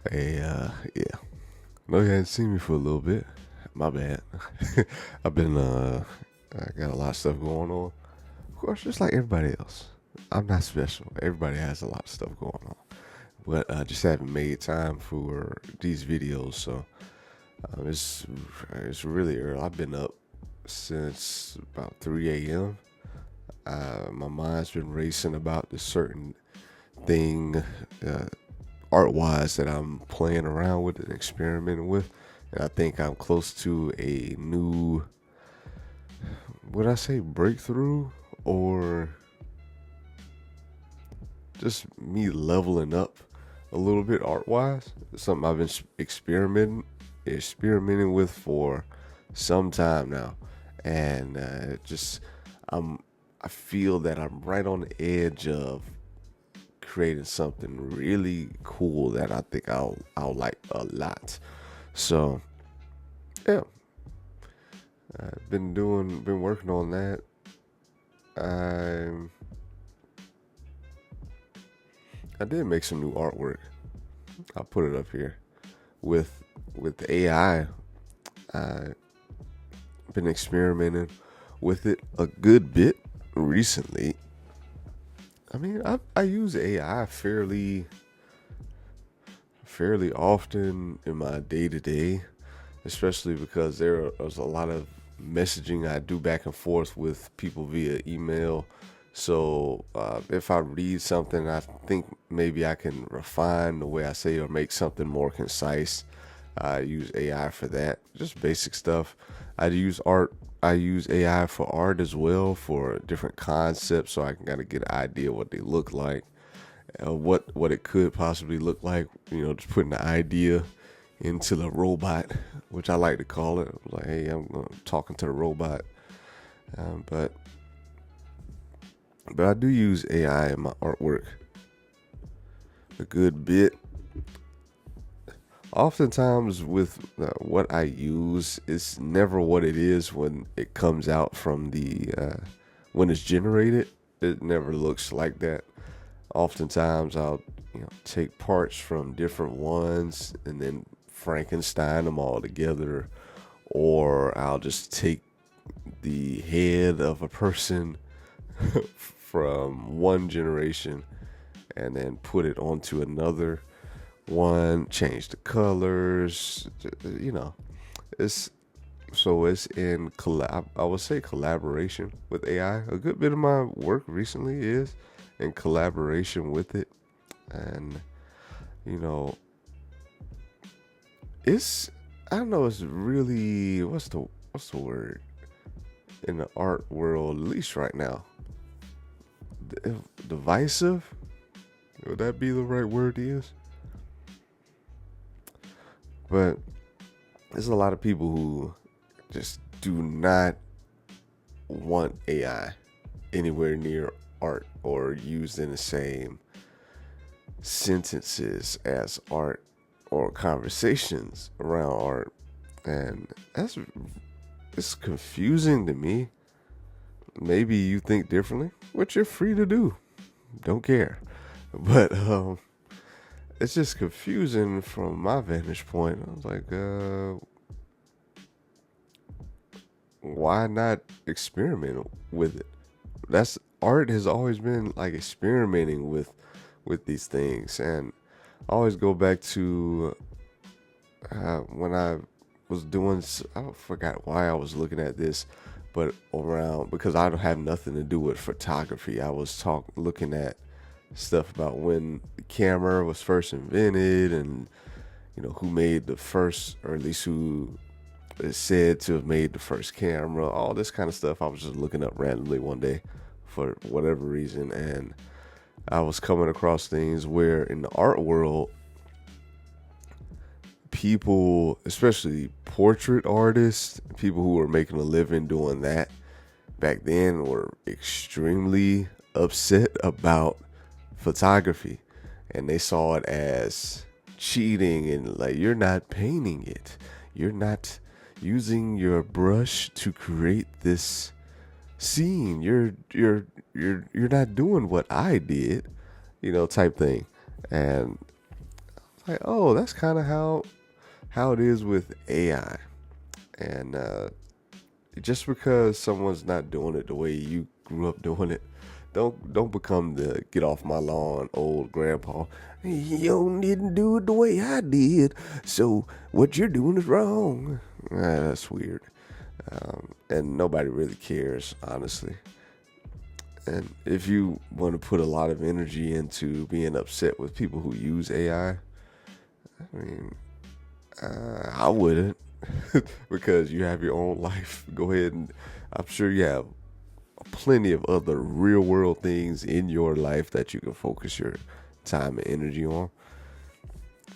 Hey, yeah. No, you hadn't seen me for a little bit. My bad. I've been, I got a lot of stuff going on. Of course, just like everybody else. I'm not special. Everybody has a lot of stuff going on. But I just haven't made time for these videos, so it's really early. I've been up since about 3 a.m. My mind's been racing about this certain thing, art wise, that I'm playing around with and experimenting with. And I think I'm close to a new, would I say breakthrough, or just me leveling up a little bit art wise. It's something I've been experimenting with for some time now. And just I'm I feel that I'm right on the edge of creating something really cool that I think I'll like a lot. So yeah, I've been working on that. I I did make some new artwork. I'll put it up here with with AI. I've been experimenting with it a good bit recently. I mean, I use AI fairly often in my day to day, especially because there's a lot of messaging I do back and forth with people via email. So if I read something, I think maybe I can refine the way I say or make something more concise. I use AI for that, just basic stuff. I use art. I use AI for art as well for different concepts, so I can kind of get an idea what they look like, what it could possibly look like. Just putting the idea into the robot, which I like to call it. Like, hey, I'm talking to the robot. But I do use AI in my artwork a good bit. Oftentimes, with what I use, it's never what it is when it comes out from the when it's generated. It never looks like that. Oftentimes, I'll take parts from different ones and then Frankenstein them all together, or I'll just take the head of a person from one generation and then put it onto another one, change the colors. It's it's in I would say collaboration with AI. A good bit of my work recently is in collaboration with it, and you know, it's I don't know. It's really what's the word in the art world, at least right now. Divisive. Would that be the right word to use? But there's a lot of people who just do not want AI anywhere near art or used in the same sentences as art or conversations around art. And it's confusing to me. Maybe you think differently, which you're free to do. Don't care. But it's just confusing from my vantage point. I was like, why not experiment with it? That's art has always been like experimenting with these things, and I always go back to when I was doing. I forgot why I was looking at this, but around because I don't have nothing to do with photography. I was looking at stuff about when the camera was first invented, and who made the first, or at least who is said to have made the first camera, all this kind of stuff. I was just looking up randomly one day for whatever reason, and I was coming across things where in the art world, people, especially portrait artists, people who were making a living doing that back then, were extremely upset about photography, and they saw it as cheating, and like, you're not painting it, you're not using your brush to create this scene, you're not doing what I did, type thing. And Like, oh, that's kind of how it is with AI. And just because someone's not doing it the way you grew up doing it, don't become the get off my lawn old grandpa. You didn't do it the way I did, so what you're doing is wrong. That's weird. And nobody really cares, honestly. And if you want to put a lot of energy into being upset with people who use AI, I mean, I wouldn't. Because you have your own life. Go ahead, and I'm sure you have plenty of other real world things in your life that you can focus your time and energy on.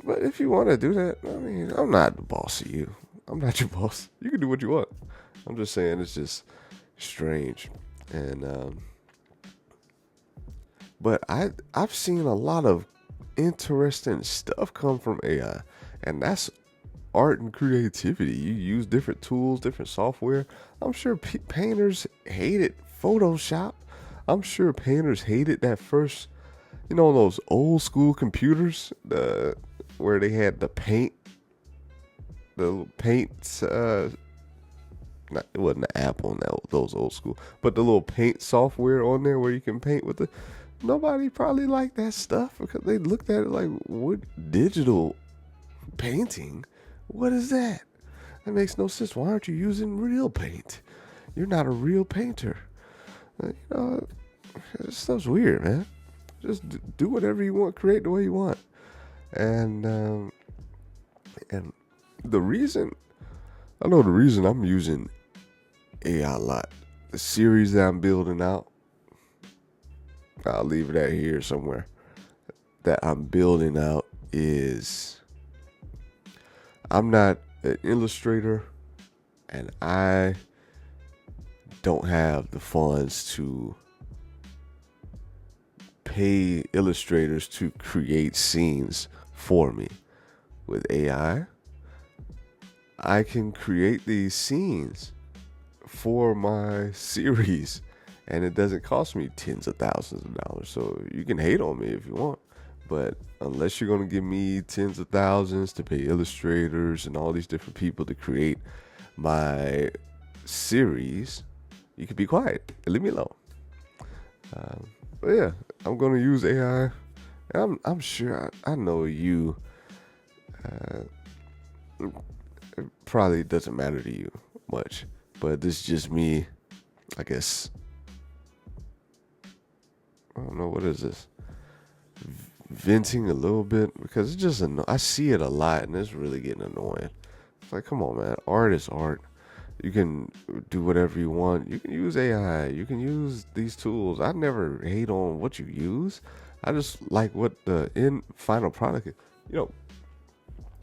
But if you want to do that, I mean, I'm not the boss of you. I'm not your boss. You can do what you want. I'm just saying it's just strange. And but I've seen a lot of interesting stuff come from AI, and that's art and creativity. You use different tools, different software. I'm sure painters hated Photoshop. I'm sure painters hated that first, those old school computers, where they had the paint, the paints. It wasn't an app on those old school, but the little paint software on there where you can paint with it. Nobody probably liked that stuff because they looked at it like, what, digital painting? What is that? That makes no sense. Why aren't you using real paint? You're not a real painter. This stuff's weird, man. Just do whatever you want, create the way you want. And the reason I'm using AI a lot, the series that I'm building out, I'll leave it at here somewhere, that I'm building out is, I'm not an illustrator, and I don't have the funds to pay illustrators to create scenes for me. With AI, I can create these scenes for my series, and it doesn't cost me tens of thousands of dollars. So you can hate on me if you want, but unless you're going to give me tens of thousands to pay illustrators and all these different people to create my series, you can be quiet and leave me alone. But yeah, I'm going to use AI. And I'm sure I know you. It probably doesn't matter to you much, but this is just me, I guess. I don't know, what is this? Venting a little bit, because it's just I see it a lot, and it's really getting annoying. It's like, come on, man. Art is art. You can do whatever you want. You can use AI. You can use these tools. I never hate on what you use. I just like what the end final product is.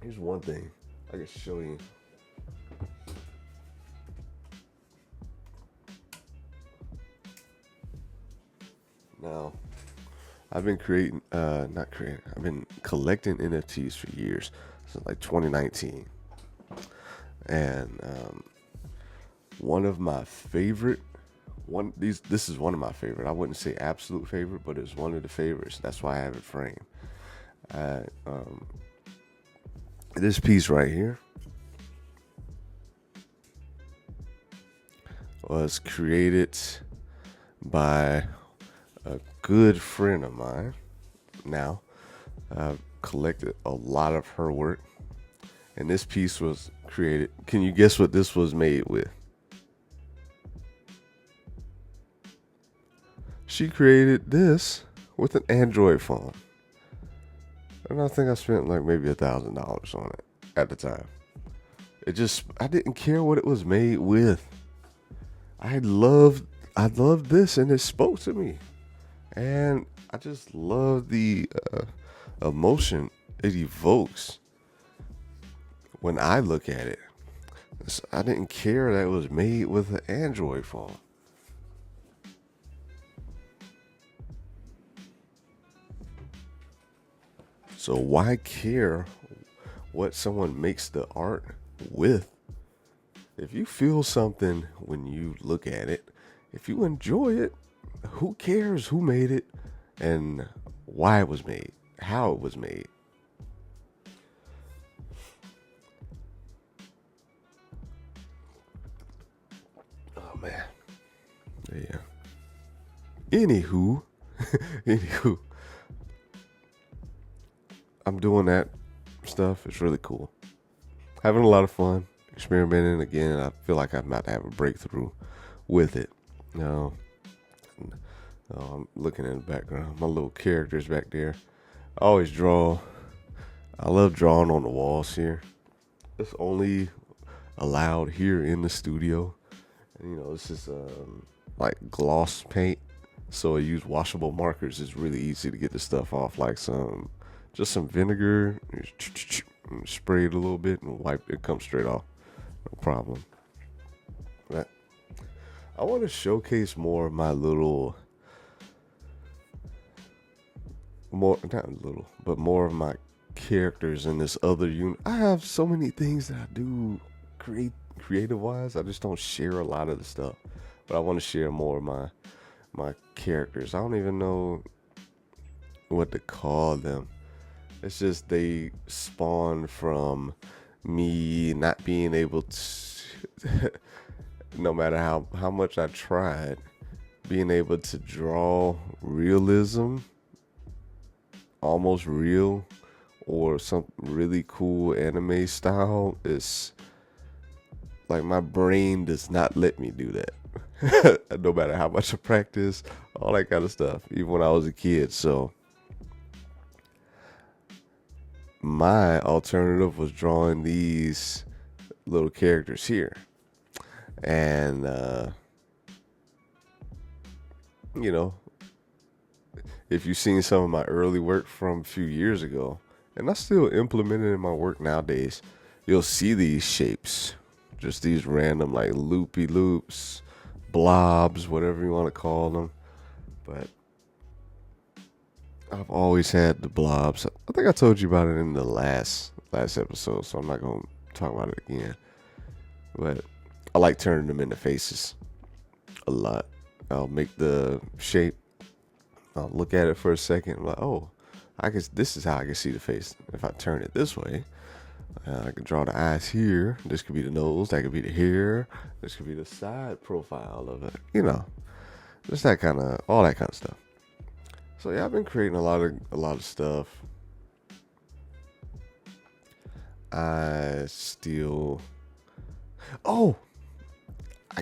Here's one thing I can show you. Now, I've been I've been collecting NFTs for years, since like 2019. And one of my favorite, this is one of my favorite. I wouldn't say absolute favorite, but it's one of the favorites. That's why I have it framed. This piece right here was created by a good friend of mine. Now, I've collected a lot of her work, and this piece was created. Can you guess what this was made with? She created this with an Android phone. And I think I spent like maybe $1,000 on it at the time. I didn't care what it was made with. I loved this, and it spoke to me. And I just love the emotion it evokes when I look at it. I didn't care that it was made with an Android phone. So why care what someone makes the art with? If you feel something when you look at it, if you enjoy it, who cares who made it and why it was made, how it was made? man. Yeah. Anywho, anywho, I'm doing that stuff. It's really cool. Having a lot of fun, experimenting again. I feel like I'm about to have a breakthrough with it. Now, I'm looking in the background. My little characters back there. I always draw. I love drawing on the walls here. It's only allowed here in the studio. And, this is like gloss paint. So I use washable markers. It's really easy to get the stuff off. Like some vinegar, spray it a little bit and wipe it. Comes straight off. No problem. But I want to showcase more of my more of my characters in this other unit. I have so many things that I do creative wise. I just don't share a lot of the stuff. But I want to share more of my characters. I don't even know what to call them. It's just they spawn from me not being able to no matter how much I tried, being able to draw realism, almost real, or some really cool anime style. Is like my brain does not let me do that. No matter how much I practice, all that kind of stuff, even when I was a kid. So my alternative was drawing these little characters here. And, if you've seen some of my early work from a few years ago, and I still implement it in my work nowadays, you'll see these shapes. Just these random, like, loopy loops, blobs, whatever you want to call them. But I've always had the blobs. I think I told you about it in the last episode, so I'm not going to talk about it again. But I like turning them into faces a lot. I'll make the shape. I'll look at it for a second. I'm like, oh, this is how I can see the face. If I turn it this way, I can draw the eyes here. This could be the nose. That could be the hair. This could be the side profile of it. Just all that kind of stuff. So yeah, I've been creating a lot of stuff. I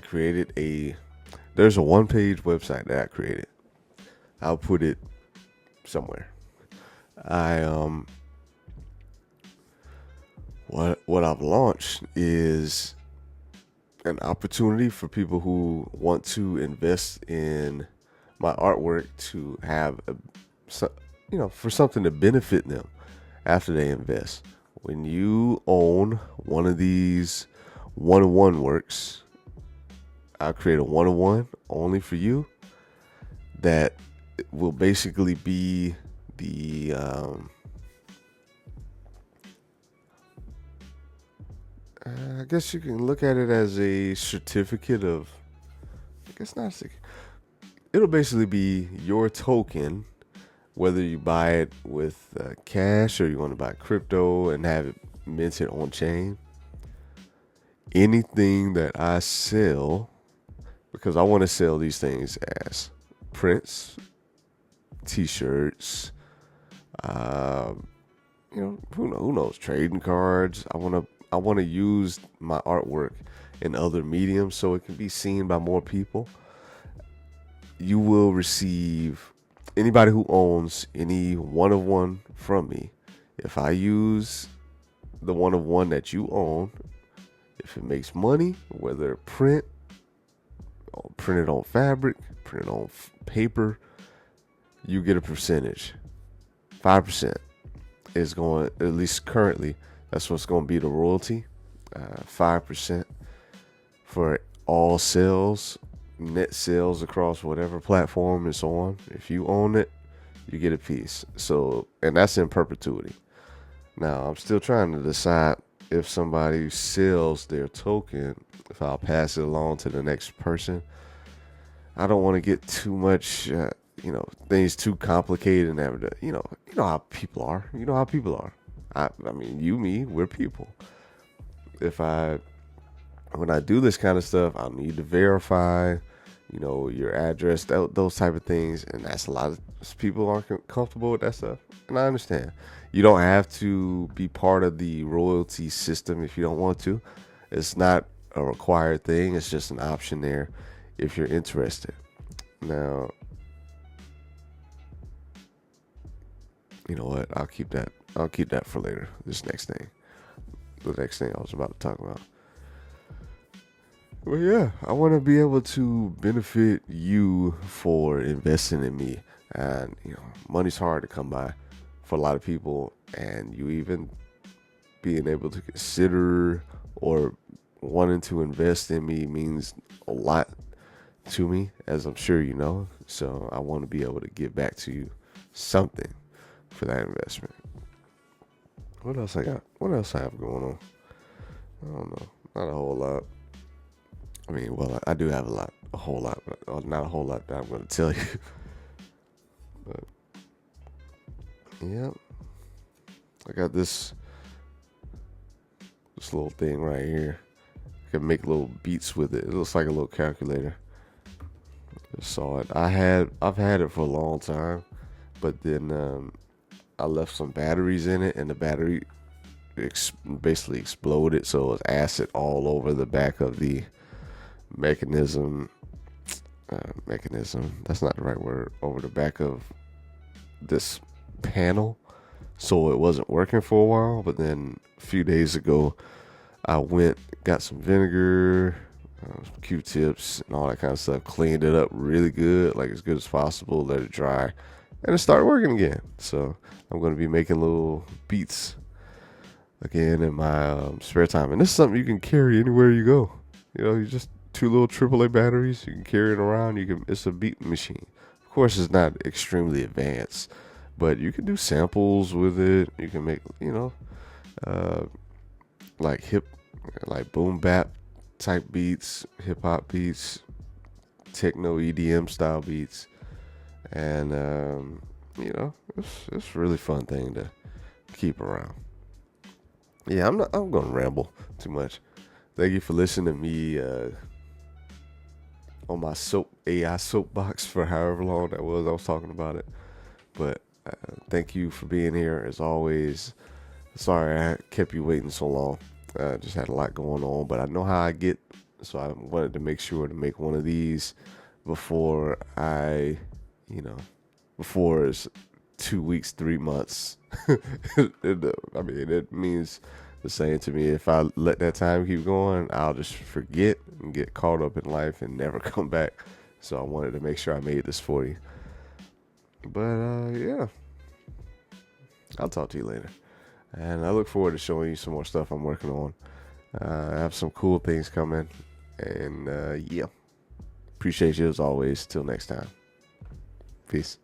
created there's a one-page website that I created. I'll put it somewhere. What I've launched is an opportunity for people who want to invest in my artwork to have for something to benefit them after they invest. When you own one of these one-on-one works, I'll create a one-on-one only for you that will basically be the I guess you can look at it as a certificate of, I guess not a certificate. It'll basically be your token, whether you buy it with cash or you want to buy crypto and have it minted on chain. Anything that I sell, because I want to sell these things as prints, t-shirts, who knows, trading cards. I want to use my artwork in other mediums so it can be seen by more people. You will receive, anybody who owns any one-of-one from me, if I use the one-of-one that you own, if it makes money, whether printed on fabric, printed on paper, you get a percentage. 5% is going, at least currently, that's what's going to be the royalty. 5% for all sales, net sales across whatever platform it's on. If you own it, you get a piece. So, and that's in perpetuity. Now, I'm still trying to decide if somebody sells their token, if I'll pass it along to the next person. I don't want to get too much, things too complicated and have to, you know how people are. You know how people are. I mean, me, we're people. If I when I do this kind of stuff, I'll need to verify, your address, those type of things. And that's a lot of people aren't comfortable with that stuff. And I understand. You don't have to be part of the royalty system if you don't want to. It's not a required thing. It's just an option there if you're interested. Now, you know what? I'll keep that for later. The next thing I was about to talk about. Well, yeah, I want to be able to benefit you for investing in me. And, money's hard to come by for a lot of people. And you even being able to consider or wanting to invest in me means a lot to me, as I'm sure you know. So I want to be able to give back to you something for that investment. What else I got? What else I have going on? I don't know. Not a whole lot. I mean, well, I do have a whole lot, but not a whole lot that I'm going to tell you. But, yeah. I got this little thing right here. I can make little beats with it. It looks like a little calculator. Just saw it. I've had it for a long time, but then I left some batteries in it, and the battery basically exploded, so it was acid all over the back of the mechanism. That's not the right word. Over the back of this panel, so it wasn't working for a while. But then a few days ago, I got some vinegar, some Q-tips, and all that kind of stuff. Cleaned it up really good, like as good as possible. Let it dry, and it started working again. So I'm going to be making little beats again in my spare time. And this is something you can carry anywhere you go. You just 2 little AAA batteries. You can carry it around. It's a beat machine. Of course, it's not extremely advanced, but you can do samples with it. You can make, like boom bap type beats, hip hop beats, techno EDM style beats, and it's a really fun thing to keep around. Yeah, I'm gonna ramble too much. Thank you for listening to me on my AI soapbox for however long that was. I was talking about it, but thank you for being here as always. Sorry I kept you waiting so long. Just had a lot going on, but I know how I get, so I wanted to make sure to make one of these before before it's 2 weeks, 3 months. It means the same to me. If I let that time keep going, I'll just forget and get caught up in life and never come back. So I wanted to make sure I made this for you. But yeah, I'll talk to you later. And I look forward to showing you some more stuff I'm working on. I have some cool things coming. And yeah, appreciate you as always. Till next time. Peace.